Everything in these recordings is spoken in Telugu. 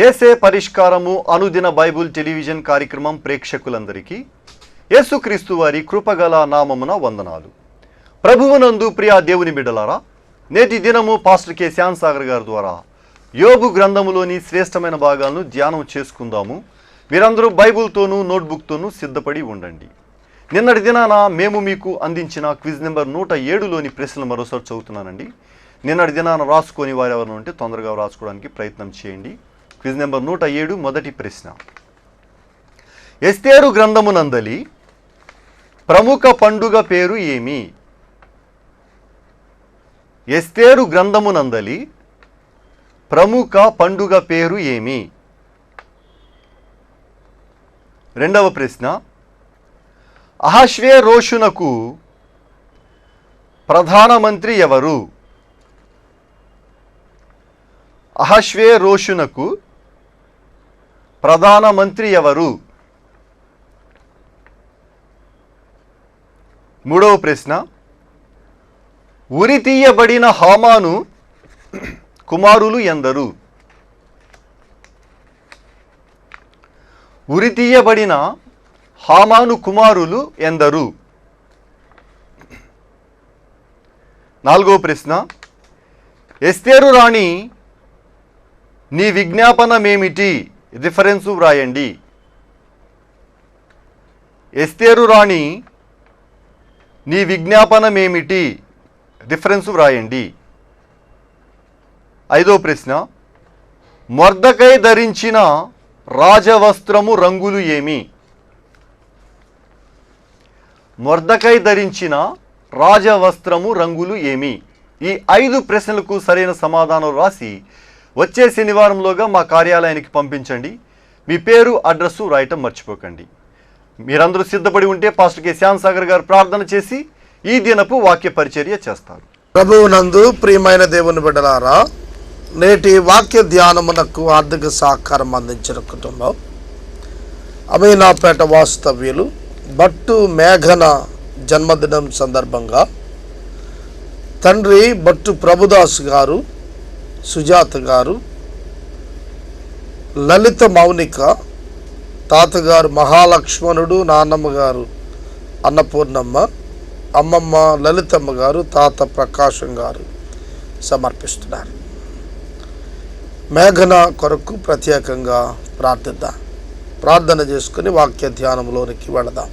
ఏసే పరిష్కారము అనుదిన బైబుల్ టెలివిజన్ కార్యక్రమం ప్రేక్షకులందరికీ యేసుక్రీస్తు వారి కృపగల నామమున వందనాలు. ప్రభువునందు ప్రియ దేవుని బిడ్డలారా, నేటి దినము పాస్టర్ కె శ్యామ్ సాగర్ గారి ద్వారా యోబు గ్రంథములోని శ్రేష్టమైన భాగాలను ధ్యానం చేసుకుందాము. మీరందరూ బైబుల్తోనూ నోట్బుక్తోనూ సిద్ధపడి ఉండండి. నిన్నటి దినాన మేము మీకు అందించిన క్విజ్ నెంబర్ 107లోని ప్రశ్నలు మరోసారి చదువుతున్నానండి. నిన్నటి దినాన రాసుకొని వారు ఎవరు ఉంటే తొందరగా రాసుకోవడానికి ప్రయత్నం చేయండి. క్విజ్ నెంబర్ 107 మొదటి ప్రశ్న. ఎస్తేరు గ్రంథమునందలి ప్రముఖ పండుగ పేరు ఏమి? ఎస్తేరు గ్రంథమునందలి ప్రముఖ పండుగ పేరు ఏమి? రెండవ ప్రశ్న. అహష్వేరోషునకు ప్రధానమంత్రి ఎవరు? అహష్వేరోషునకు ప్రధానమంత్రి ఎవరు? మూడవ ప్రశ్న. ఉరి తీయబడిన హామాను కుమారులు ఎందరు? ఉరి తీయబడిన హామాను కుమారులు ఎందరు? నాలుగవ ప్రశ్న. ఎస్తేరు రాణి నీ విజ్ఞాపనమేమిటి? రిఫరెన్సు వ్రాయండి. ఎస్తేరు రాణి నీ విజ్ఞాపనమేమిటి? రిఫరెన్సు వ్రాయండి. ఐదో ప్రశ్న. మొర్దకై ధరించిన రాజవస్త్రము రంగులు ఏమి? మొర్దకై ధరించిన రాజవస్త్రము రంగులు ఏమి? ఈ 5 ప్రశ్నలకు సరైన సమాధానం రాసి వచ్చే శనివారంలోగా మా కార్యాలయానికి పంపించండి. మీ పేరు, అడ్రస్సు రాయటం మర్చిపోకండి. మీరందరూ సిద్ధపడి ఉంటే పాస్టర్ కె శ్యామ్ సాగర్ గారు ప్రార్థన చేసి ఈ దినపు వాక్య పరిచర్య చేస్తారు. ప్రభువునందు ప్రియమైన దేవుని బిడ్డలారా, నేటి వాక్య ధ్యానమునకు ఆర్థిక సహకారం అందించిన కుటుంబం అమీనాపేట వాస్తవ్యులు బట్టు మేఘన జన్మదినం సందర్భంగా తండ్రి బట్టు ప్రభుదాస్ గారు, సుజాత గారు, లలిత మౌనిక, తాతగారు మహాలక్ష్మణుడు, నాన్నమ్మ గారు అన్నపూర్ణమ్మ, అమ్మమ్మ లలితమ్మ గారు, తాత ప్రకాశం గారు సమర్పిస్తున్నారు. మేఘన కొరకు ప్రత్యేకంగా ప్రార్థిద్దాం. ప్రార్థన చేసుకుని వాక్య ధ్యానంలోనికి వెళదాం.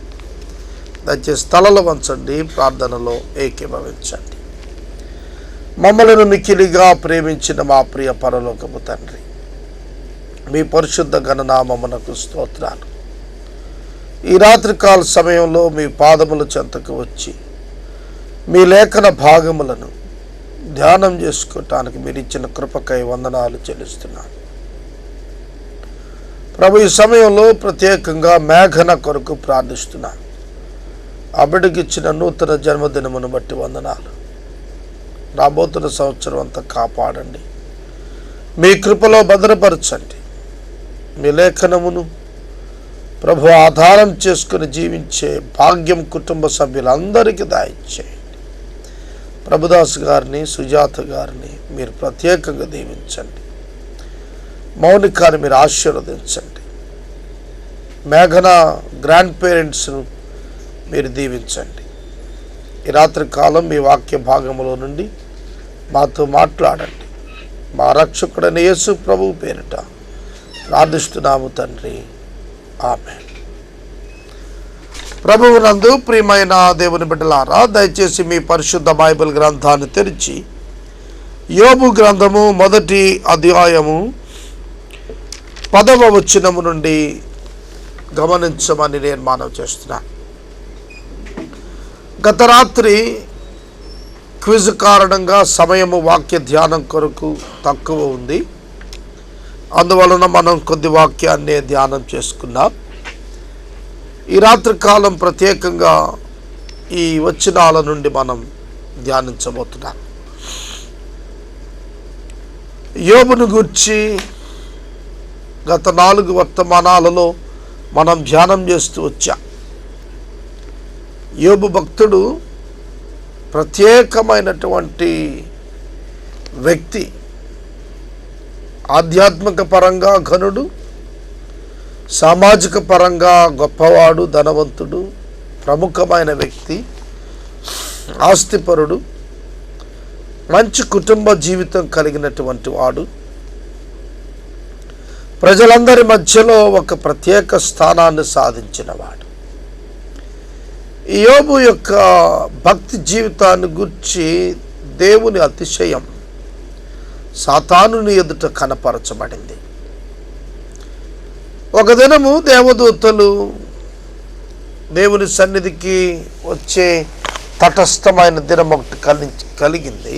దయచేసి స్థలలో వంచండి, ప్రార్థనలో ఏకీభవించండి. మమ్మలను మిక్కిలిగా ప్రేమించిన మా ప్రియ పరలోకపు తండ్రి, మీ పరిశుద్ధ ఘననామమునకు స్తోత్రాలు. ఈ రాత్రికాల సమయంలో మీ పాదముల చెంతకు వచ్చి మీ లేఖన భాగములను ధ్యానం చేసుకోవటానికి మీరు ఇచ్చిన కృపకై వందనాలు చెల్లిస్తున్నాను. ప్రభు, ఈ సమయంలో ప్రత్యేకంగా మేఘన కొరకు ప్రార్థిస్తున్నాను. ఆ బిడ్డకి ఇచ్చిన నూతన జన్మదినమును బట్టి వందనాలు. రాబోతున్న సంవత్సరం అంతా కాపాడండి, మీ కృపలో భద్రపరచండి. మీ లేఖనమును ప్రభు ఆధారం చేసుకుని జీవించే భాగ్యం కుటుంబ సభ్యులందరికీ దయచేయండి. ప్రభుదాస్ గారిని, సుజాత గారిని మీరు ప్రత్యేకంగా దీవించండి. మౌనికాన్ని మీరు ఆశీర్వదించండి. మేఘన గ్రాండ్ పేరెంట్స్ను మీరు దీవించండి. ఈ రాత్రి కాలం మీ వాక్య భాగంలో నుండి మాతో మాట్లాడండి. మా రక్షకుడైన యేసు ప్రభు పేరిట ప్రార్థిస్తున్నాము తండ్రి, ఆమేన్. ప్రభువునందు ప్రియమైన దేవుని బిడ్డలారా, దయచేసి మీ పరిశుద్ధ బైబిల్ గ్రంథాన్ని తెరిచి యోబు గ్రంథము మొదటి అధ్యాయము 10వ వచనము నుండి గమనించమని నేను మనవి చేస్తున్నాను. గత రాత్రి క్విజ్ కారణంగా సమయము వాక్య ధ్యానం కొరకు తక్కువ ఉంది. అందువలన మనం కొద్ది వాక్యాన్ని ధ్యానం చేసుకున్నాం. ఈ రాత్రి కాలం ప్రత్యేకంగా ఈ వచనాల నుండి మనం ధ్యానించబోతున్నాం. యోబును గూర్చి గత 4 వర్తమానాలలో మనం ధ్యానం చేస్తూ వచ్చాం. యోబు భక్తుడు ప్రత్యేకమైనటువంటి వ్యక్తి. ఆధ్యాత్మిక పరంగా ఘనుడు, సామాజిక పరంగా గొప్పవాడు, ధనవంతుడు, ప్రముఖమైన వ్యక్తి, ఆస్తిపరుడు, మంచి కుటుంబ జీవితం కలిగినటువంటి వాడు, ప్రజలందరి మధ్యలో ఒక ప్రత్యేక స్థానాన్ని సాధించినవాడు. యోబు యొక్క భక్తి జీవితాన్ని గురించి దేవుని అతిశయం సాతానుని ఎదుట కనపరచబడింది. ఒక దినము దేవదూతలు దేవుని సన్నిధికి వచ్చే తటస్థమైన దినం ఒకటి కలిగింది.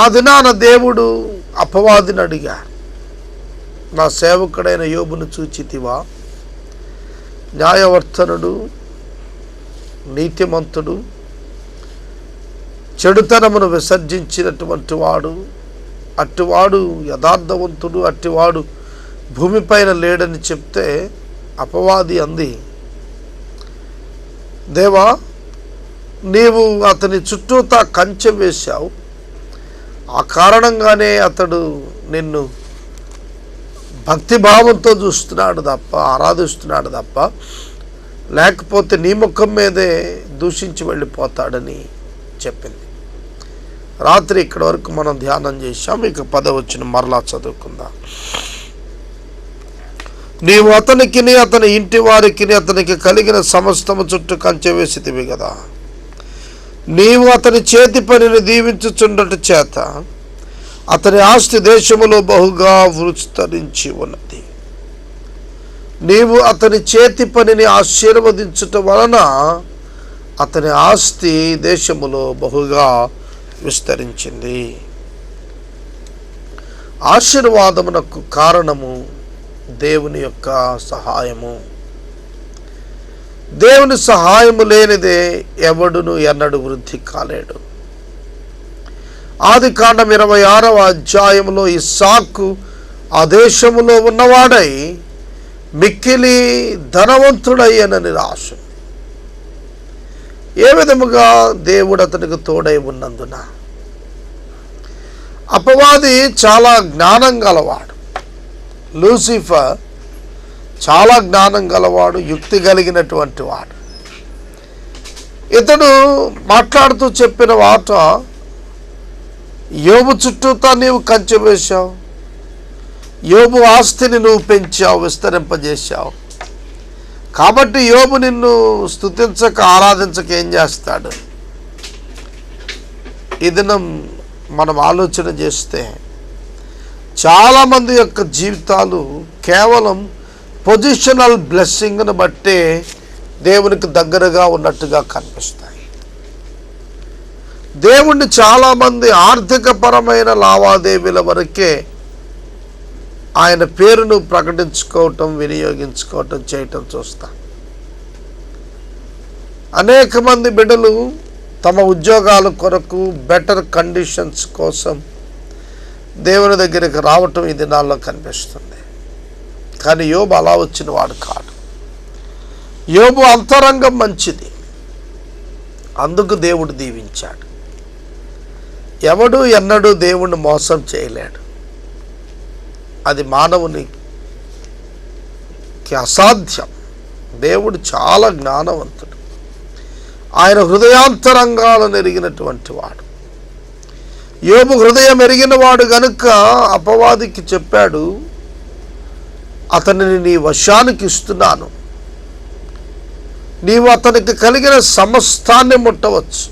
ఆ దినాన దేవుడు అపవాదిని అడిగారు, నా సేవకుడైన యోబును చూచితివా? న్యాయవర్తనుడు, నీతిమంతుడు, చెడుతనమును విసర్జించినటువంటి వాడు, అట్టివాడు యథార్థవంతుడు, అట్టివాడు భూమిపైన లేడని చెప్తే అపవాది అంది, దేవా, నీవు అతని చుట్టూతా కంచె వేశావు, ఆ కారణంగానే అతడు నిన్ను భక్తిభావంతో చూస్తున్నాడు తప్ప, ఆరాధిస్తున్నాడు తప్ప, లేకపోతే నీ ముఖం మీదే దూషించి వెళ్ళిపోతాడని చెప్పింది. రాత్రి ఇక్కడ వరకు మనం ధ్యానం చేశాం. ఇక 10వ వచనం మరలా చదువుకుందాం. నీవు అతనికిని అతని ఇంటి వారికిని అతనికి కలిగిన సమస్తము చుట్టూ కంచె వేసితివి కదా. నీవు అతని చేతి పనిని దీవించుచుండట చేత అతని ఆస్తి దేశములో బహుగా విస్తరించి ఉన్నది. నీవు అతని చేతి పనిని ఆశీర్వదించుట వలన అతని ఆస్తి దేశములో బహుగా విస్తరించింది. ఆశీర్వాదమునకు కారణము దేవుని యొక్క సహాయము. దేవుని సహాయము లేనిదే ఎవడును ఎన్నడూ వృద్ధి కాలేడు. ఆదికాండం 26వ అధ్యాయంలో ఇస్సాకు ఆ దేశములో ఉన్నవాడై మిక్కిలి ధనవంతుడయ్యనని రాసు. ఏ విధముగా దేవుడు అతనికి తోడై ఉన్నందున. అపవాది చాలా జ్ఞానం గలవాడు. లూసిఫర్ చాలా జ్ఞానం గలవాడు, యుక్తి కలిగినటువంటి వాడు. ఇతడు మాట్లాడుతూ చెప్పిన మాట, యోబు చుట్టూతా నీవు కంచె వేశావు, యోబు ఆస్తిని నువ్వు పెంచావు, విస్తరింపజేశావు, కాబట్టి యోబు నిన్ను స్తుతించక ఆరాధించక ఏం చేస్తాడు? ఈ దినం మనం ఆలోచన చేస్తే చాలామంది యొక్క జీవితాలు కేవలం పొజిషనల్ బ్లెస్సింగ్ను బట్టే దేవునికి దగ్గరగా ఉన్నట్టుగా కనిపిస్తాయి. దేవుణ్ణి చాలామంది ఆర్థిక పరమైన లావాదేవీల వరకే ఆయన పేరును ప్రకటించుకోవటం, వినియోగించుకోవటం, చేయటం చూస్తాం. అనేక మంది బిడ్డలు తమ ఉద్యోగాల కొరకు, బెటర్ కండిషన్స్ కోసం దేవుని దగ్గరికి రావటం ఈ దినాల్లో కనిపిస్తుంది. కానీ యోబు అలా వచ్చిన వాడు కాదు. యోబు అంతరంగం మంచిది, అందుకు దేవుడు దీవించాడు. ఎవడు ఎన్నడూ దేవుణ్ణి మోసం చేయలేడు. అది మానవునికి అసాధ్యం. దేవుడు చాలా జ్ఞానవంతుడు. ఆయన హృదయాంతరంగాలను ఎరిగినటువంటి వాడు. యోబు హృదయం ఎరిగిన వాడు గనుక అపవాదికి చెప్పాడు, అతనిని నీ వశానికి ఇస్తున్నాను, నీవు అతనికి కలిగిన సమస్తాన్ని ముట్టవచ్చు,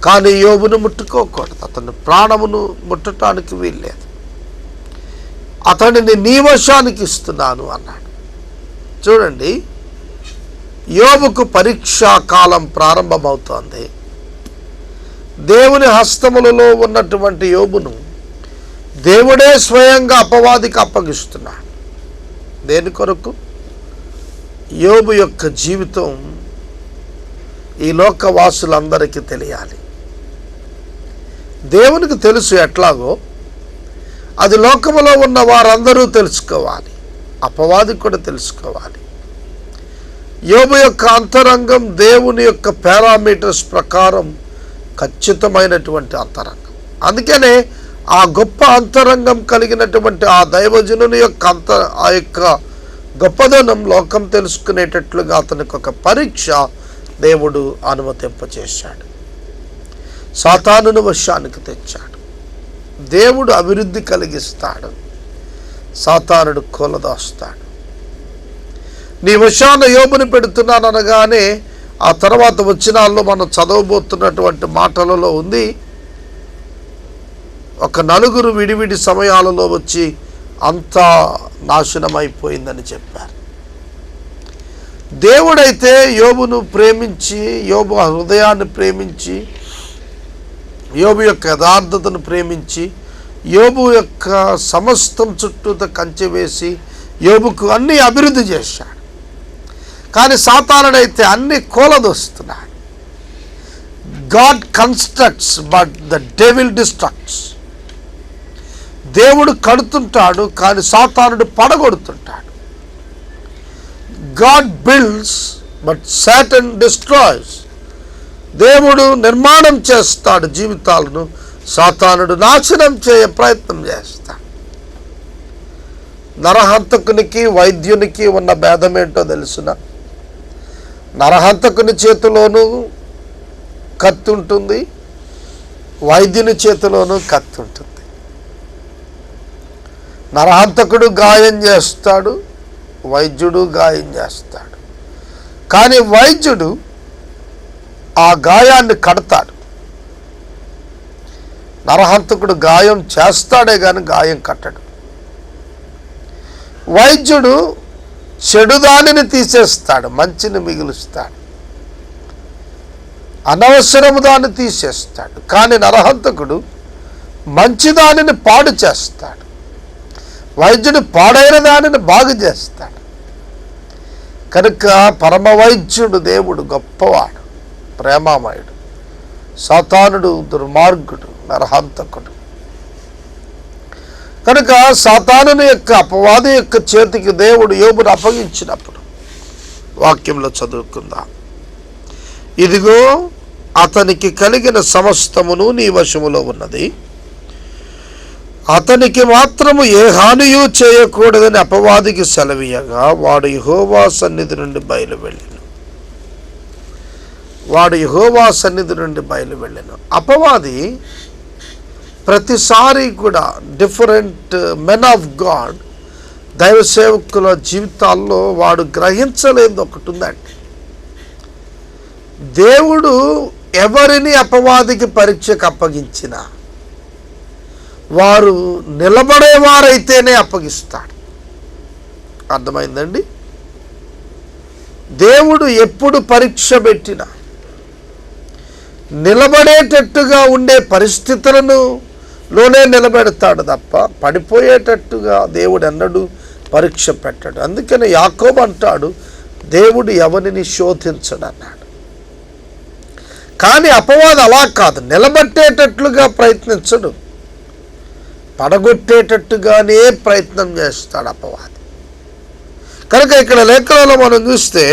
కానీ యోబును ముట్టుకోకూడదు, అతని ప్రాణమును ముట్టడానికి వీల్లేదు, అతనిని నీ వశానికి ఇస్తున్నాను అన్నాడు. చూడండి, యోబుకు పరీక్షా కాలం ప్రారంభమవుతోంది. దేవుని హస్తములలో ఉన్నటువంటి యోబును దేవుడే స్వయంగా అపవాదికి అప్పగిస్తున్నాడు. దేని కొరకు? యోబు యొక్క జీవితం ఈ లోకవాసులందరికీ తెలియాలి. దేవునికి తెలుసు ఎట్లాగో, అది లోకములో ఉన్న వారందరూ తెలుసుకోవాలి, అపవాది కూడా తెలుసుకోవాలి. యోబు యొక్క అంతరంగం దేవుని యొక్క పారామీటర్స్ ప్రకారం ఖచ్చితమైనటువంటి అంతరంగం. అందుకనే ఆ గొప్ప అంతరంగం కలిగినటువంటి ఆ దైవజనుని యొక్క ఆ యొక్క గొప్పదనం లోకం తెలుసుకునేటట్లుగా అతనికి ఒక పరీక్ష దేవుడు అనుమతింపచేశాడు. సాతానును వశానికి తెచ్చాడు. దేవుడు అభివృద్ధి కలిగిస్తాడు, సాతానుడు కూలదోస్తాడు. నీ వశాన యోబుని పెడుతున్నాను అనగానే ఆ తర్వాత వచనాల్లో మనం చదవబోతున్నటువంటి మాటలలో ఉంది, ఒక నలుగురు విడివిడి సమయాలలో వచ్చి అంతా నాశనమైపోయిందని చెప్పారు. దేవుడైతే యోబును ప్రేమించి, యోబు హృదయాన్ని ప్రేమించి, యోబు యొక్క యథార్థతను ప్రేమించి, యోబు యొక్క సమస్తం చుట్టూతో కంచె వేసి యోబుకు అన్ని అభివృద్ధి చేశాడు. కానీ సాతానుడైతే అన్ని కూలదోస్తున్నాడు. God constructs but the devil destructs. దేవుడు కడుతుంటాడు, కానీ సాతానుడు పడగొడుతుంటాడు. God builds but Satan destroys. దేవుడు నిర్మాణం చేస్తాడు జీవితాలను, సాతానుడు నాశనం చేయ ప్రయత్నం చేస్తాడు. నరహంతకునికి వైద్యునికి ఉన్న భేదం ఏంటో తెలుసున? నరహంతకుని చేతిలోనూ కత్తి ఉంటుంది, వైద్యుని చేతిలోనూ కత్తి ఉంటుంది. నరహంతకుడు గాయం చేస్తాడు, వైద్యుడు గాయం చేస్తాడు. కానీ వైద్యుడు ఆ గాయాన్ని కడతాడు. నరహంతకుడు గాయం చేస్తాడే కానీ గాయం కట్టడు. వైద్యుడు చెడు దానిని తీసేస్తాడు, మంచిని మిగులుస్తాడు. అనవసరము దాన్ని తీసేస్తాడు. కానీ నరహంతకుడు మంచి దానిని పాడు చేస్తాడు. వైద్యుడు పాడైన దానిని బాగు చేస్తాడు. కనుక పరమ వైద్యుడు దేవుడు గొప్పవాడు, ప్రేమామయుడు. సాతానుడు దుర్మార్గుడు, నరహంతకుడు. కనుక సాతానుని యొక్క అపవాది యొక్క చేతికి దేవుడు యోబును అప్పగించినప్పుడు వాక్యంలో చదువుకుందాం. ఇదిగో అతనికి కలిగిన సమస్తమును నీ వశములో ఉన్నది, అతనికి మాత్రము ఏ హానియూ చేయకూడదని అపవాదికి సెలవీయగా వాడు యెహోవా సన్నిధి నుండి బయలువెళ్ళెను. అపవాది ప్రతిసారి కూడా డిఫరెంట్ మెన్ ఆఫ్ గాడ్, దైవ సేవకుల జీవితాల్లో వాడు గ్రహించలేనిది ఒకటి ఉందండి. దేవుడు ఎవరిని అపవాదికి పరీక్షకు అప్పగించినా వారు నిలబడేవారైతేనే అప్పగిస్తాడు. అర్థమైందండి? దేవుడు ఎప్పుడు పరీక్ష పెట్టినా నిలబడేటట్టుగా ఉండే పరిస్థితులను లోనే నిలబెడతాడు తప్ప పడిపోయేటట్టుగా దేవుడు ఎన్నడూ పరీక్ష పెట్టాడు. అందుకని యాకోబు అంటాడు, దేవుడు ఎవరిని శోధించడు అన్నాడు. కానీ అపవాది అలా కాదు, నిలబెట్టేటట్లుగా ప్రయత్నించడు, పడగొట్టేటట్టుగానే ప్రయత్నం చేస్తాడు అపవాది. కనుక ఇక్కడ లేఖనంలో మనం చూస్తే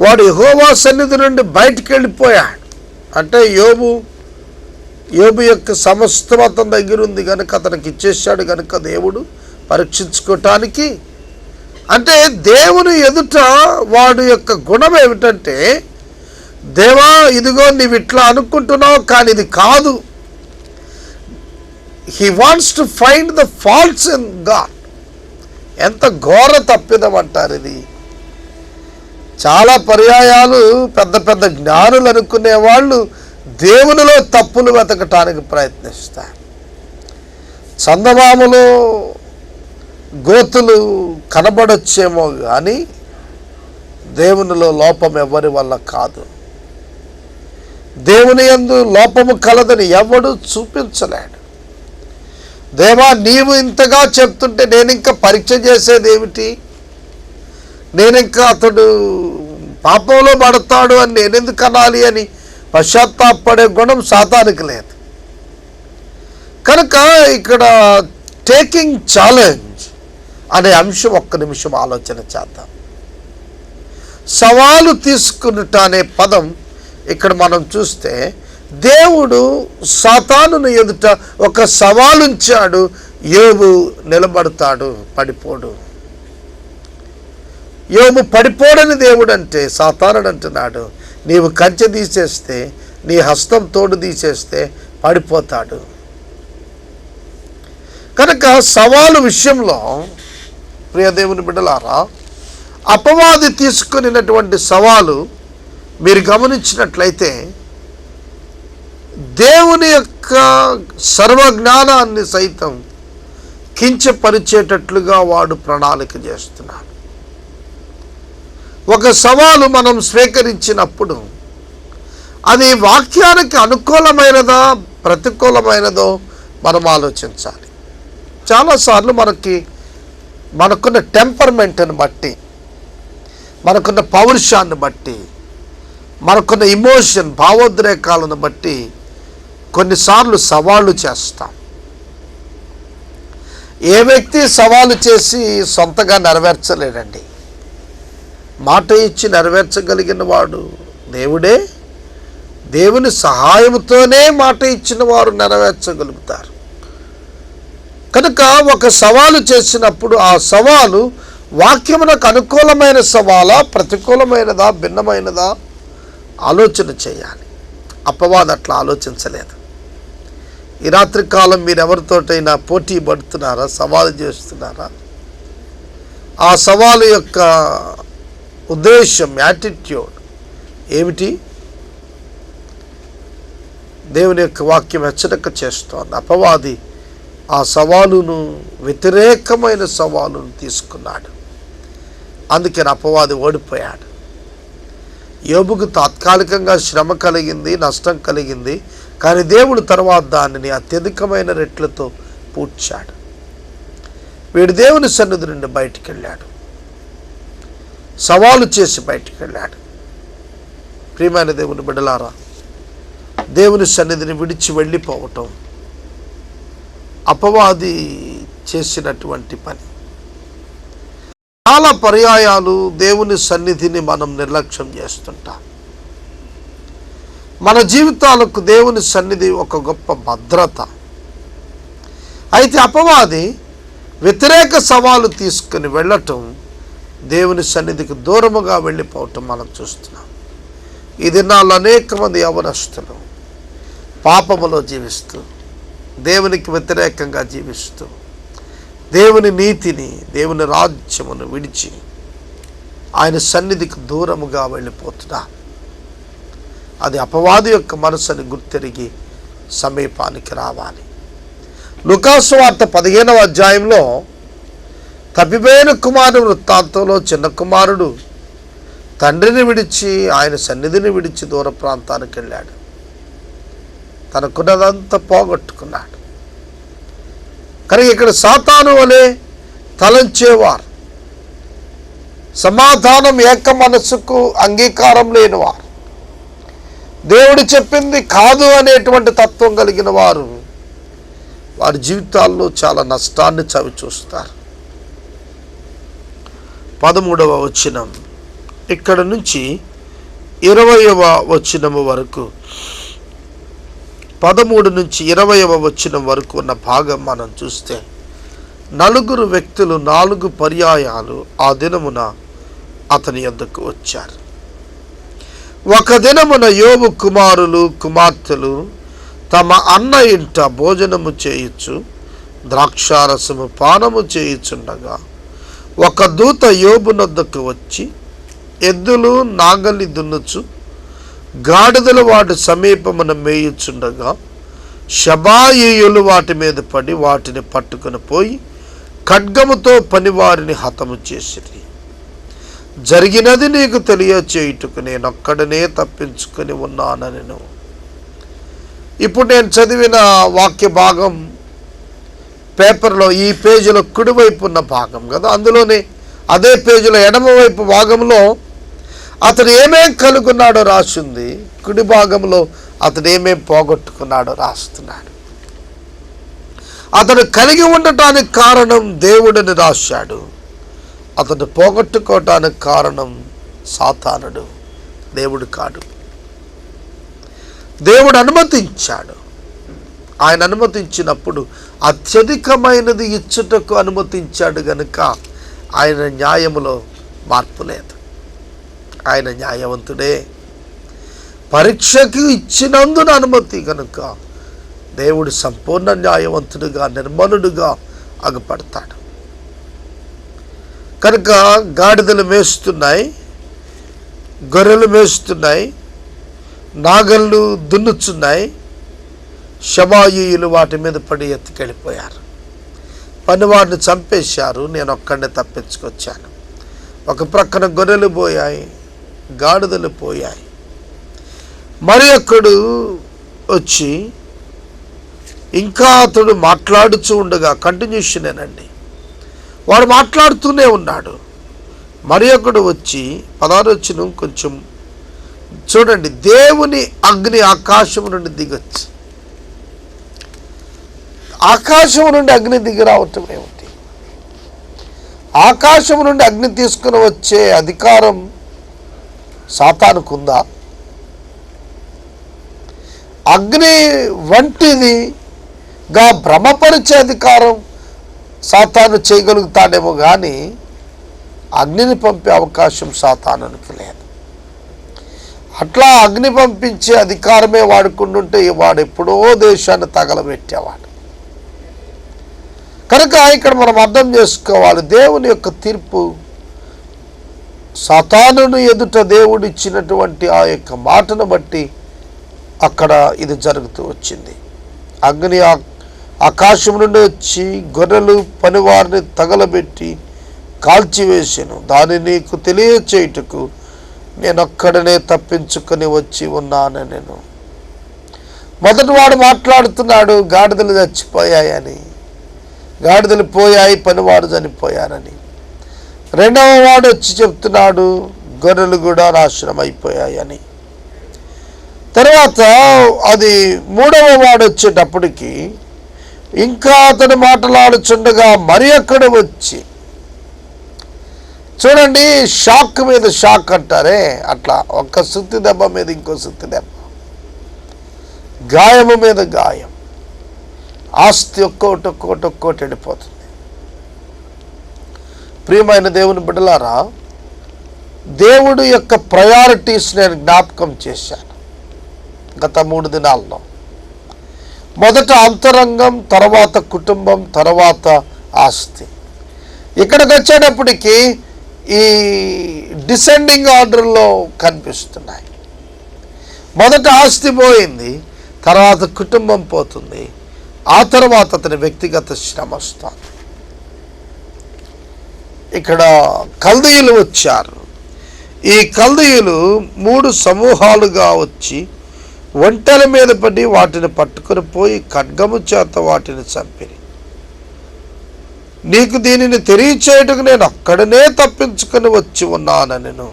వాడు యెహోవా సన్నిధి నుండి బయటికి వెళ్ళిపోయాడు. అంటే యోబు యొక్క సమస్తం అతని దగ్గర ఉంది కనుక అతనికి ఇచ్చేసాడు కనుక దేవుడు పరీక్షించుకోవటానికి. అంటే దేవుని ఎదుట వాడు యొక్క గుణం ఏమిటంటే, దేవా ఇదిగో నీవు ఇట్లా అనుకుంటున్నావు కానీ ఇది కాదు. He wants to find the faults in God. ఎంత ఘోర తప్పిదం అంటారు ఇది. చాలా పర్యాయాలు పెద్ద పెద్ద జ్ఞానులు అనుకునే వాళ్ళు దేవునిలో తప్పులు వెతకటానికి ప్రయత్నిస్తారు. చందమామలో గోతులు కనబడొచ్చేమో కానీ దేవునిలో లోపం ఎవరి వల్ల కాదు. దేవుని యందు లోపము కలదని ఎవడు చూపించలేడు. దేవా నీవు ఇంతగా చెప్తుంటే నేను ఇంకా పరీక్ష చేసేది ఏమిటి? నేను ఇంకా అతడు పాపంలో పడతాడు అని నేనెందుకు అనాలి అని పశ్చాత్తాపడే గుణం సాతానికి లేదు. కనుక ఇక్కడ టేకింగ్ ఛాలెంజ్ అనే అంశం ఒక్క నిమిషం ఆలోచన చేద్దాం. సవాలు తీసుకునుట అనే పదం ఇక్కడ మనం చూస్తే దేవుడు సాతానుని ఎదుట ఒక సవాలు ఉంచాడు. యోబు నిలబడతాడు, పడిపోడు. యోబు పడిపోడని దేవుడు అంటే సాతానుడు అంటున్నాడు, నీవు కంచె తీసేస్తే, నీ హస్తం తోడు తీసేస్తే పడిపోతాడు. కనుక సవాలు విషయంలో ప్రియ దేవుని బిడ్డలారా, అపవాది తీసుకున్నటువంటి సవాలు మీరు గమనించినట్లయితే దేవుని యొక్క సర్వజ్ఞానాన్ని సైతం కించపరిచేటట్లుగా వాడు ప్రణాళిక చేస్తున్నాడు. ఒక సవాలు మనం స్వీకరించినప్పుడు అది వాక్యానికి అనుకూలమైనదా ప్రతికూలమైనదో మనం ఆలోచించాలి. చాలాసార్లు మనకున్న టెంపర్మెంట్ని బట్టి, మనకున్న పౌరుషాన్ని బట్టి, మనకున్న ఇమోషన్ భావోద్రేకాలను బట్టి కొన్నిసార్లు సవాళ్ళు చేస్తాం. ఏ వ్యక్తి సవాలు చేసి సొంతగా నెరవేర్చలేడండి. మాట ఇచ్చి నెరవేర్చగలిగిన వాడు దేవుడే. దేవుని సహాయంతోనే మాట ఇచ్చిన వారు నెరవేర్చగలుగుతారు. కనుక ఒక సవాలు చేసినప్పుడు ఆ సవాలు వాక్యమునకు అనుకూలమైన సవాలా, ప్రతికూలమైనదా, భిన్నమైనదా ఆలోచన చేయాలి. అపవాది అట్లా ఆలోచించలేదు. ఈ రాత్రి కాలం మీరు ఎవరితోటైనా పోటీ పడుతున్నారా, సవాలు చేస్తున్నారా? ఆ సవాలు యొక్క ఉద్దేశం, యాటిట్యూడ్ ఏమిటి? దేవుని యొక్క వాక్యం హెచ్చరిక చేస్తోంది. అపవాది ఆ సవాలును, వ్యతిరేకమైన సవాలును తీసుకున్నాడు. అందుకని అపవాది ఓడిపోయాడు. యోబుకు తాత్కాలికంగా శ్రమ కలిగింది, నష్టం కలిగింది. కానీ దేవుడు తర్వాత దానిని అత్యధికమైన రెట్లతో పూడ్చాడు. వీడు దేవుని సన్నిధి నుండి బయటికి వెళ్ళాడు, సవాలు చేసి బయటికి వెళ్ళాడు. ప్రియమైన దేవుని బిడ్డలారా, దేవుని సన్నిధిని విడిచి వెళ్ళిపోవటం అపవాది చేసినటువంటి పని. చాలా పర్యాయాలు దేవుని సన్నిధిని మనం నిర్లక్ష్యం చేస్తుంటాం. మన జీవితాలకు దేవుని సన్నిధి ఒక గొప్ప భద్రత. అయితే అపవాది వ్యతిరేక సవాలు తీసుకుని వెళ్ళటం, దేవుని సన్నిధికి దూరముగా వెళ్ళిపోవటం మనం చూస్తున్నాం. ఈ దినాల్లో అనేక మంది యవనస్తులు పాపములో జీవిస్తూ, దేవునికి వ్యతిరేకంగా జీవిస్తూ, దేవుని నీతిని, దేవుని రాజ్యమును విడిచి ఆయన సన్నిధికి దూరముగా వెళ్ళిపోతున్నారు. అది అపవాది యొక్క మనసుని గుర్తెరిగి సమీపానికి రావాలి. లూకాసు వార్త 15వ అధ్యాయంలో తప్పిపోయిన కుమారుడు వృత్తాంతంలో చిన్న కుమారుడు తండ్రిని విడిచి, ఆయన సన్నిధిని విడిచి దూర ప్రాంతానికి వెళ్ళాడు. తనకున్నదంతా పోగొట్టుకున్నాడు. కానీ ఇక్కడ సాతాను వలె తలంచేవారు, సమాధానం ఏక మనస్సుకు అంగీకారం లేనివారు, దేవుడు చెప్పింది కాదు అనేటువంటి తత్వం కలిగిన వారు వారి జీవితాల్లో చాలా నష్టాన్ని చవి చూస్తారు. 13వ వచనం ఇక్కడ నుంచి 20వ వచనము వరకు, 13 నుంచి 20వ వచనం వరకు ఉన్న భాగం మనం చూస్తే, 4 వ్యక్తులు 4 పర్యాయాలు ఆ దినమున అతని యొద్దకు వచ్చారు. ఒక దినమున యోబు కుమారులు కుమార్తెలు తమ అన్న ఇంట భోజనము చేయుచు ద్రాక్షారసము పానము చేయుచుండగా ఒక దూత యోబు నొద్దకు వచ్చి, ఎద్దులు నాగలి దున్నుచు గాడిదలు వాటి సమీపమున మేయుచుండగా శబాయియులు వాటి మీద పడి వాటిని పట్టుకుని పోయి ఖడ్గముతో పనివారిని హతము చేసిరి. జరిగినది నీకు తెలియచేయుటకు నేనొక్కడనే తప్పించుకొని ఉన్నానని. ఇప్పుడు నేను చదివిన వాక్య భాగం పేపర్లో ఈ పేజీలో కుడివైపు ఉన్న భాగం కదా, అందులోనే అదే పేజీలో ఎడమవైపు భాగంలో అతడు ఏమేం కలుగున్నాడో రాసింది, కుడి భాగంలో అతడు ఏమేం పోగొట్టుకున్నాడో రాస్తున్నాడు. అతడు కలిగి ఉండటానికి కారణం దేవుడిని రాశాడు, అతడు పోగొట్టుకోవటానికి కారణం సాతానుడు, దేవుడు కాడు. దేవుడు అనుమతించాడు. ఆయన అనుమతించినప్పుడు అత్యధికమైనది ఇచ్చుటకు అనుమతించాడు గనుక ఆయన న్యాయములో మార్పు లేదు. ఆయన న్యాయవంతుడే. పరీక్షకు ఇచ్చినందున అనుమతి కనుక దేవుడు సంపూర్ణ న్యాయవంతుడుగా నిర్మలుడుగా అగుపడతాడు. కనుక గాడిదలు మేస్తున్నాయి, గొర్రెలు మేస్తున్నాయి, నాగళ్ళు దున్నుచున్నాయి. శమాయీయులు వాటి మీద పడి ఎత్తుకెళ్ళిపోయారు. పనివాడిని చంపేశారు. నేను ఒక్కడిని తప్పించుకొచ్చాను. ఒక ప్రక్కన గొర్రెలు పోయాయి, గాడిదలు పోయాయి. మరి ఒక్కడు వచ్చి ఇంకా అతడు మాట్లాడుతూ ఉండగా, కంటిన్యూషనేనండి, వాడు మాట్లాడుతూనే ఉన్నాడు. మరి ఒకడు వచ్చి 16 వచ్చిన కొంచెం చూడండి, దేవుని అగ్ని ఆకాశం నుండి దిగొచ్చు. ఆకాశం నుండి అగ్ని దిగి రావటం ఏమిటి? ఆకాశం నుండి అగ్ని తీసుకుని వచ్చే అధికారం సాతానుకుందా? అగ్ని వంటిదిగా భ్రమపరిచే అధికారం సాతాను చేయగలుగుతాడేమో కానీ అగ్నిని పంపే అవకాశం సాతానునికి లేదు. అట్లా అగ్ని పంపించే అధికారమే వాడుకుంటుంటే వాడు ఎప్పుడో దేశాన్ని తగలబెట్టేవాడు. కనుక ఇక్కడ మనం అర్థం చేసుకోవాలి, దేవుని యొక్క తీర్పు సాతానును ఎదుట దేవుడు ఇచ్చినటువంటి ఆ యొక్క మాటను బట్టి అక్కడ ఇది జరుగుతూ వచ్చింది. అగ్ని ఆకాశం నుండి వచ్చి గొర్రెలు పనివారిని తగలబెట్టి కాల్చివేసాను. దాన్ని నీకు తెలియచేయుటకు నేనొక్కడనే తప్పించుకొని వచ్చి ఉన్నాను. నేను మొదటి వాడు మాట్లాడుతున్నాడు, గాడిదలు చచ్చిపోయాయని, గాడిదలు పోయాయి, పనివాడు చనిపోయారని. రెండవ వాడు వచ్చి చెప్తున్నాడు, గొర్రెలు కూడా నాశనం అయిపోయాయని. తర్వాత అది మూడవ వాడు వచ్చేటప్పటికి ఇంకా అతను మాట్లాడుచుండగా మరి అక్కడ వచ్చి, చూడండి, షాక్ మీద షాక్ అంటారే అట్లా, ఒక్క సుత్తి దెబ్బ మీద ఇంకో సుత్తి దెబ్బ, గాయము మీద గాయం, ఆస్తి ఒక్కోటి వెళ్ళిపోతుంది. ప్రియమైన దేవుని బిడ్డలారా, దేవుడు యొక్క ప్రయారిటీస్ నేను జ్ఞాపకం చేశాను గత 3 దినాల్లో. మొదట అంతరంగం, తర్వాత కుటుంబం, తర్వాత ఆస్తి. ఇక్కడికి వచ్చేటప్పటికి ఈ డిసెండింగ్ ఆర్డర్లో కనిపిస్తున్నాయి. మొదట ఆస్తి పోయింది, తర్వాత కుటుంబం పోతుంది, ఆ తర్వాత అతని వ్యక్తిగత శ్రమ వస్తుంది. ఇక్కడ కల్దీయులు వచ్చారు. ఈ కల్దీయులు 3 సమూహాలుగా వచ్చి ఒంటెల మీద పడి వాటిని పట్టుకుని పోయి ఖడ్గము చేత వాటిని చంపిరి. నీకు దీనిని తెలియచేయటకు నేను అక్కడనే తప్పించుకొని వచ్చి ఉన్నాను.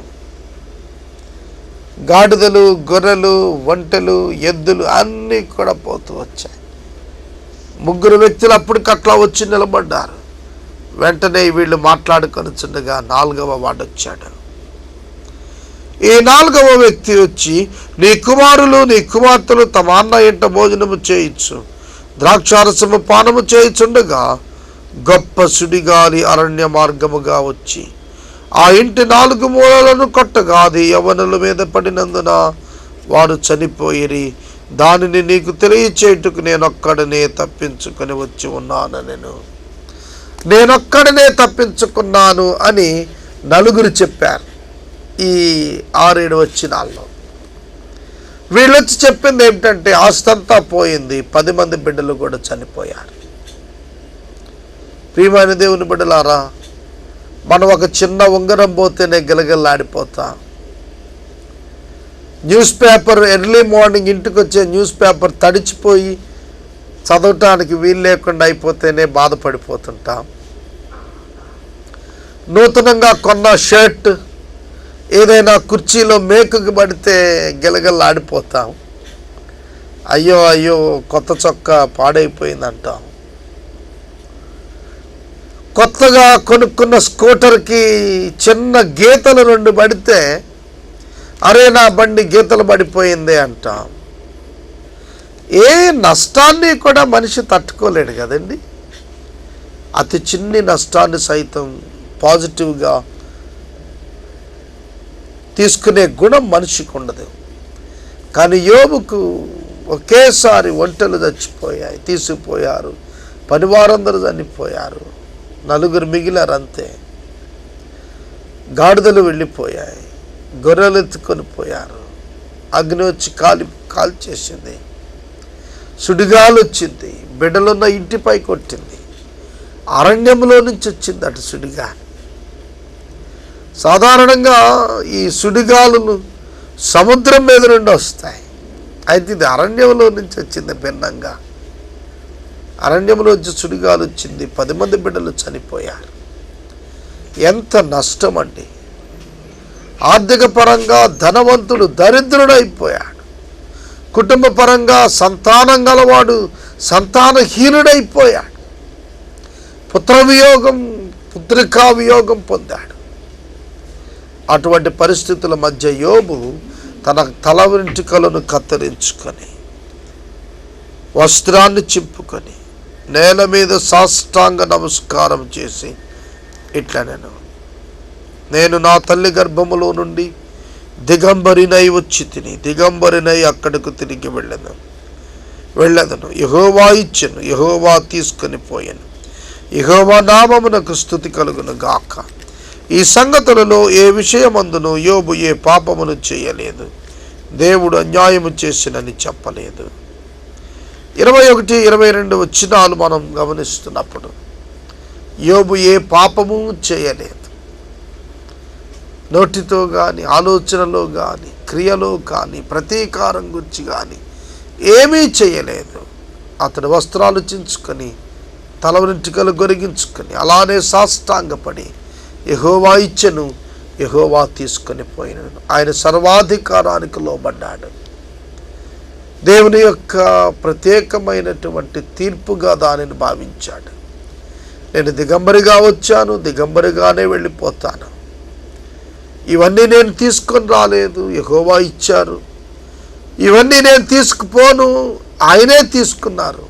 గాడిదలు, గొర్రెలు, ఒంటెలు, ఎద్దులు అన్నీ కూడా పోతూ వచ్చాయి. 3 వ్యక్తులు అప్పటికట్లా వచ్చి నిలబడ్డారు. వెంటనే వీళ్ళు మాట్లాడుకొని చుండగా 4వ వాడు వచ్చాడు. ఈ 4వ వ్యక్తి వచ్చి, నీ కుమారులు నీ కుమార్తెలు తమ అన్న ఇంట భోజనము చేయొచ్చు, ద్రాక్షారసము పానము చేయుచుండగా గొప్ప సుడిగాలి అరణ్య మార్గముగా వచ్చి ఆ ఇంటి 4 మూలలను కొట్టగా అది యవ్వనుల మీద పడినందున వారు చనిపోయిరి. దానిని నీకు తెలియచేయుటకు నేనొక్కడనే తప్పించుకొని వచ్చి ఉన్నాను. నేనొక్కడనే తప్పించుకున్నాను అని 4 చెప్పారు. ఈ 6-7 వచనాల్లో వీళ్ళొచ్చి చెప్పింది ఏమిటంటే, ఆస్తంతా పోయింది, 10 మంది బిడ్డలు కూడా చనిపోయారు. ప్రియమైన దేవుని బిడ్డలారా, మనం ఒక చిన్న ఉంగరం పోతేనే గిలగిల్లాడిపోతాం. న్యూస్ పేపర్ ఎర్లీ మార్నింగ్ ఇంటికి వచ్చే న్యూస్ పేపర్ తడిచిపోయి చదవటానికి వీలు లేకుండా అయిపోతేనే బాధపడిపోతుంటాం. నూతనంగా కొన్న షర్ట్ ఏదైనా కుర్చీలో మేకుకి పడితే గిలగిల్లాడిపోతాం. అయ్యో అయ్యో కొత్త చొక్కా పాడైపోయిందంటాం. కొత్తగా కొనుక్కున్న స్కూటర్కి చిన్న గీతలు 2 పడితే అరే నా బండి గీతలు పడిపోయింది అంటాం. ఏ నష్టాన్ని కూడా మనిషి తట్టుకోలేడు కదండి. అతి చిన్ని నష్టాన్ని సైతం పాజిటివ్గా తీసుకునే గుణం మనిషికి ఉండదు. కానీ యోబుకు ఒకేసారి ఒంటెలు చచ్చిపోయాయి, తీసుకుపోయారు, పనివారందరూ చనిపోయారు, 4 మిగిలారు అంతే. గాడిదలు వెళ్ళిపోయాయి, గొర్రెలు ఎత్తుకొని పోయారు, అగ్ని వచ్చి కాల్చేసింది, సుడిగాలు వచ్చింది, బిడ్డలున్న ఇంటిపై కొట్టింది, అరణ్యంలో నుంచి వచ్చింది అటు సుడిగాలి. సాధారణంగా ఈ సుడిగాలులు సముద్రం మీద నుండి వస్తాయి, అయితే ఇది అరణ్యంలో నుంచి వచ్చింది. భిన్నంగా అరణ్యంలో వచ్చి సుడిగాలు వచ్చింది, 10 మంది బిడ్డలు చనిపోయారు. ఎంత నష్టం అండి. ఆర్థిక పరంగా ధనవంతుడు దరిద్రుడైపోయాడు, కుటుంబ పరంగా సంతానం గలవాడు సంతానహీనుడైపోయాడు, పుత్రవియోగం పుత్రికా వియోగం పొందాడు. అటువంటి పరిస్థితుల మధ్య యోబు తన తల వెంట్రుకలను కత్తిరించుకొని వస్త్రాన్ని చింపుకొని నేల మీద సాష్టాంగ నమస్కారం చేసి ఇట్లా నేను నా తల్లి గర్భములో నుండి దిగంబరినై వచ్చి తిని దిగంబరినై అక్కడకు తిరిగి వెళ్ళదను. యెహోవా ఇచ్చెను, యెహోవా తీసుకొని పోయాను, యెహోవా నామమునకు స్తుతి కలుగును గాక. ఈ సంగతులలో ఏ విషయమందును యోబు ఏ పాపమును చేయలేదు, దేవుడు అన్యాయము చేసినని చెప్పలేదు. 21, 22 వచనాలు మనం గమనిస్తున్నప్పుడు యోబు ఏ పాపము చేయలేదు. నోటితో కానీ, ఆలోచనలో కానీ, క్రియలో కానీ, ప్రతీకారం గురించి కానీ ఏమీ చేయలేదు. అతడు వస్త్రాలు చించుకొని తల వెంట్రుకలు గొరిగించుకొని అలానే సాష్టాంగపడి యెహోవా ఇచ్చెను, యెహోవా తీసుకొని పోయినను. ఆయన సర్వాధికారానికి లోబడ్డాడు. దేవుని యొక్క ప్రత్యేకమైనటువంటి తీర్పుగా దానిని భావించాడు. నేను దిగంబరిగా వచ్చాను, దిగంబరిగానే వెళ్ళిపోతాను, ఇవన్నీ నేను తీసుకొని రాలేదు, యెహోవా ఇచ్చారు, ఇవన్నీ నేను తీసుకుపోను, ఆయనే తీసుకున్నారు,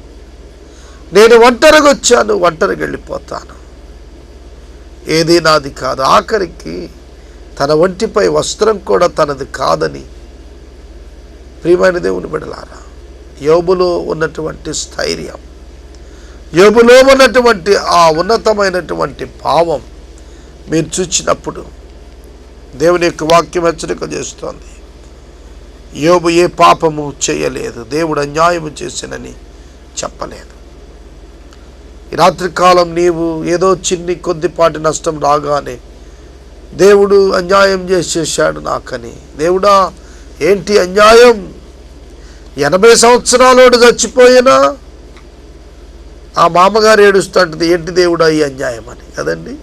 నేను ఒంటరిగా వచ్చాను, ఒంటరిగా వెళ్ళిపోతాను, ఏది నాది కాదు. ఆఖరికి తన ఒంటిపై వస్త్రం కూడా తనది కాదని ప్రియమైన దేవుని బిడ్డలారా, యోబులో ఉన్నటువంటి స్థైర్యం, యోబులో ఉన్నటువంటి ఆ ఉన్నతమైనటువంటి భావం మీరు చూచినప్పుడు దేవుని యొక్క వాక్యం హెచ్చరిక చేస్తోంది. యోబు ఏ పాపము చేయలేదు, దేవుడు అన్యాయము చేసినని చెప్పలేదు. ఈ రాత్రికాలం నీవు ఏదో కొద్దిపాటి నష్టం రాగానే దేవుడు అన్యాయం చేసేసాడు నాకని, దేవుడా ఏంటి అన్యాయం, 80 సంవత్సరాలోడు చచ్చిపోయినా ఆ మామగారు ఏడుస్తుంటుంది, ఏంటి దేవుడా ఈ అన్యాయం అని కదండి.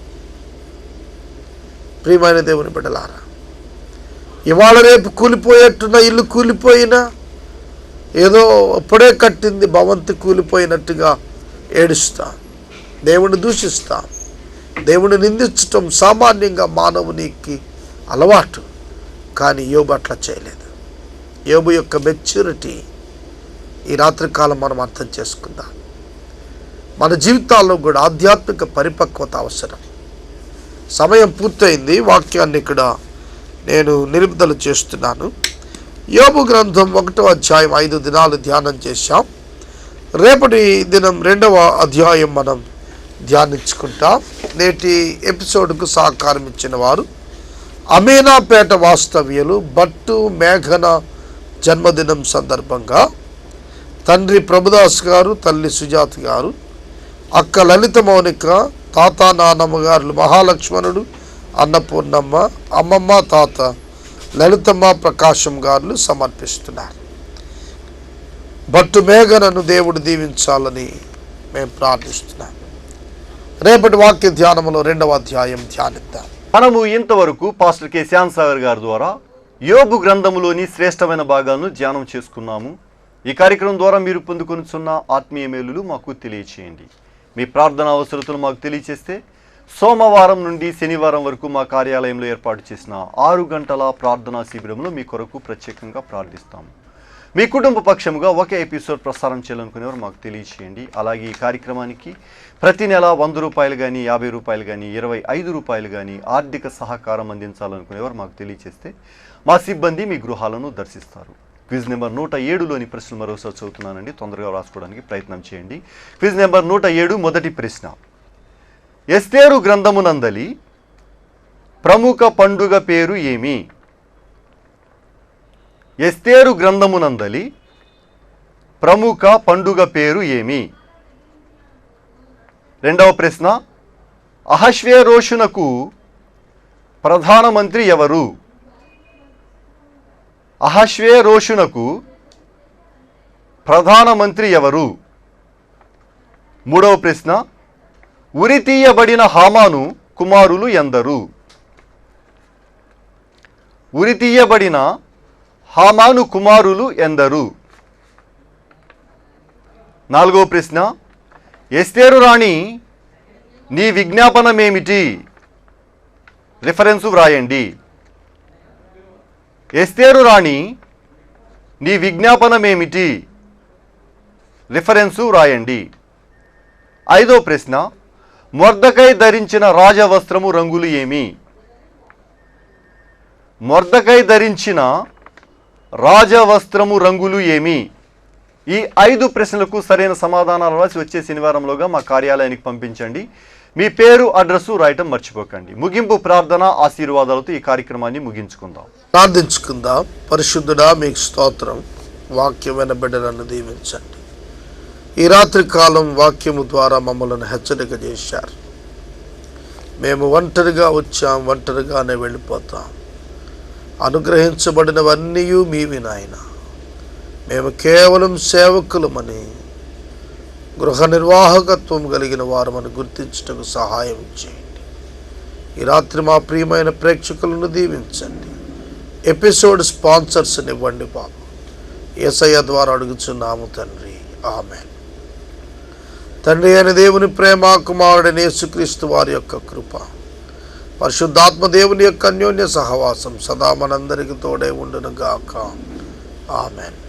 ప్రియమైన దేవుని బిడ్డలారా, ఇవాళ రేపు కూలిపోయేట్టున్న ఇల్లు కూలిపోయినా, ఏదో అప్పుడే కట్టింది భవంతి కూలిపోయినట్టుగా ఏడుస్తా, దేవుని దూషిస్తా, దేవుని నిందించటం సామాన్యంగా మానవునికి అలవాటు. కానీ యోబు అట్లా చేయలేదు. యోబు యొక్క మెచ్యూరిటీ ఈ రాత్రికాలం మనం అర్థం చేసుకుందాం. మన జీవితాల్లో కూడా ఆధ్యాత్మిక పరిపక్వత అవసరం. సమయం పూర్తయింది, వాక్యాన్ని ఇక్కడ నేను నిలుపుదల చేస్తున్నాను. యోబు గ్రంథం 1వ అధ్యాయం 5 దినాలు ధ్యానం చేశాం. రేపటి దినం 2వ అధ్యాయం మనం ధ్యానించుకుంటాం. నేటి ఎపిసోడ్కు సహకారం ఇచ్చిన వారు అమీనాపేట వాస్తవ్యులు భట్టు మేఘన జన్మదినం సందర్భంగా తండ్రి ప్రభుదాస్ గారు, తల్లి సుజాత గారు, అక్క లలిత మౌనిక, తాత నానమ్మ గారు మహాలక్ష్మణుడు, అన్నపూర్ణమ్మ, అమ్మమ్మ, తాత లలితమ్మ, ప్రకాశం గారు సమర్పిస్తున్నారు. భట్టు మేఘనను దేవుడు దీవించాలని మేము ప్రార్థిస్తున్నాం. రేపటి వాక్య ధ్యానంలో 2వ అధ్యాయం ధ్యానిద్దాం. మనము ఇంతవరకు పాస్టర్ కె శ్యామ్ సాగర్ గారి ద్వారా యోబు గ్రంథములోని శ్రేష్టమైన భాగాలను ధ్యానం చేసుకున్నాము. ఈ కార్యక్రమం ద్వారా మీరు పొందుకొనుచున్న ఆత్మీయ మేలులు మాకు తెలియచేయండి. మీ ప్రార్థన అవసరతలు మాకు తెలియచేస్తే సోమవారం నుండి శనివారం వరకు మా కార్యాలయంలో ఏర్పాటు చేసిన 6 గంటల ప్రార్థనా శిబిరంలో మీ కొరకు ప్రత్యేకంగా ప్రార్థిస్తాము. మీ కుటుంబ పక్షముగా ఒకే ఎపిసోడ్ ప్రసారం చేయాలనుకునేవారు మాకు తెలియచేయండి. అలాగే ఈ కార్యక్రమానికి ప్రతి నెల 100 రూపాయలు కానీ 50 రూపాయలు కానీ 25 రూపాయలు కానీ ఆర్థిక సహకారం అందించాలనుకునేవారు మాకు తెలియచేస్తే మా సిబ్బంది మీ గృహాలను దర్శిస్తారు. క్విజ్ నెంబర్ 107లోని ప్రశ్నలు మరోసారి చదువుతున్నానండి, తొందరగా రాసుకోవడానికి ప్రయత్నం చేయండి. క్విజ్ నెంబర్ 107 మొదటి ప్రశ్న. ఎస్తేరు గ్రంథమునందలి ప్రముఖ పండుగ పేరు ఏమి? ఎస్తేరు గ్రంథమునందలి ప్రముఖ పండుగ పేరు ఏమి? రెండవ ప్రశ్న. అహష్వేరోషునకు ప్రధానమంత్రి ఎవరు? అహష్వేరోషునకు ప్రధానమంత్రి ఎవరు? మూడవ ప్రశ్న. ఉరితీయబడిన హామాను కుమారులు ఎందరు? ఉరితీయబడిన హామాను కుమారులు ఎందరు? నాలుగవ ప్రశ్న. ఎస్తేరు రాణి నీ విజ్ఞాపనమేమిటి? రిఫరెన్సు వ్రాయండి. ఎస్తేరు రాణి నీ విజ్ఞాపనమేమిటి? రిఫరెన్సు వ్రాయండి. ఐదో ప్రశ్న. మొర్దెకై ధరించిన రాజవస్త్రము రంగులు ఏమి? మొర్దెకై ధరించిన రాజవస్త్రము రంగులు ఏమి? ఈ 5 ప్రశ్నలకు సరైన సమాధానాలు రాసి వచ్చే శనివారంలోగా మా కార్యాలయానికి పంపించండి. మీ పేరు, అడ్రస్సు రాయటం మర్చిపోకండి. ముగింపు ప్రార్థన ఆశీర్వాదాలతో ఈ కార్యక్రమాన్ని ముగించుకుందాం. ప్రార్థించుకుందాం. పరిశుద్ధుడా, మీకు స్తోత్రం. వాక్యమైన బిడ్డలను దీవించండి. ఈ రాత్రి కాలం వాక్యము ద్వారా మమ్మల్ని హెచ్చరిక చేశారు. మేము ఒంటరిగా వచ్చాం, ఒంటరిగానే వెళ్ళిపోతాం. అనుగ్రహించబడినవన్నీ మీవి నాయన. మేము కేవలం సేవకులమని, గృహ నిర్వాహకత్వం కలిగిన వారమని గుర్తించుటకు సహాయం చేయండి. ఈ రాత్రి మా ప్రియమైన ప్రేక్షకులను దీవించండి. ఎపిసోడ్ స్పాన్సర్స్ని ఇవ్వండి బాబు. యేసయ్య ద్వారా అడుగుచున్నాము తండ్రి, ఆమేన్. తండ్రి అయిన దేవుని ప్రేమ, కుమారుడైన యేసుక్రీస్తు వారి యొక్క కృప, పరిశుద్ధాత్మ దేవుని యొక్క అన్యోన్య సహవాసం సదా మనందరికి తోడే ఉండును గాక. ఆమేన్.